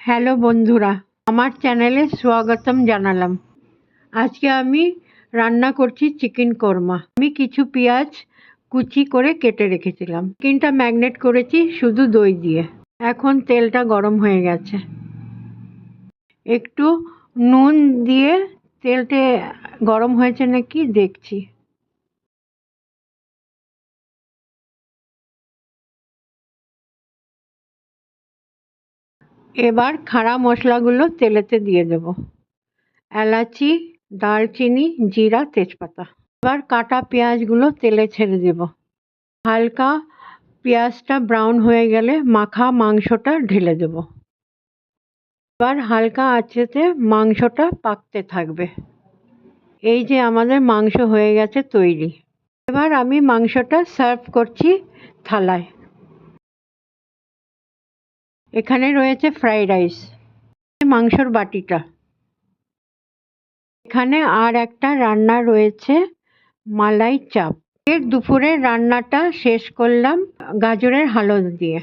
Hello বন্ধুরা, আমার চ্যানেলে স্বাগতম জানালাম। আজকে আমি রান্না করছি চিকেন কোরমা। আমি কিছু পেঁয়াজ কুচি করে কেটে রেখেছিলাম। চিকেনটা ম্যাগনেট করেছি শুধু দই দিয়ে। এখন তেলটা গরম হয়ে গেছে। একটু নুন দিয়ে তেলটা গরম হয়েছে নাকি দেখছি। এবার খাড়া মশলাগুলো তেলেতে দিয়ে দেব। এলাচি, দারচিনি, জিরা, তেজপাতা। এবার কাটা পেঁয়াজগুলো তেলে ছেড়ে দেব। হালকা পেঁয়াজটা ব্রাউন হয়ে গেলে মাখা মাংসটা ঢেলে দেব। এবার হালকা আঁচেতে মাংসটা পাকতে থাকবে। এই যে আমাদের মাংস হয়ে গেছে তৈরি। এবার আমি মাংসটা সার্ভ করছি থালায়। এখানে রয়েছে ফ্রাইড রাইস, মাংসর বাটিটা। এখানে আর একটা রান্না রয়েছে মালাই চাপ। দুপুরের রান্নাটা শেষ করলাম গাজরের হালুয়া দিয়ে।